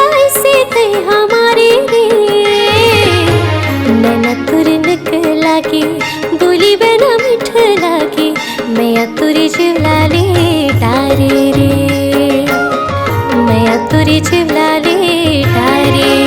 ऐसे ते हमारे रे नैना तुर निक लागे बोली बना मिठ लागे मैं तुरी चिवलाले डारे रे मैं तुरी चिवलाले डारे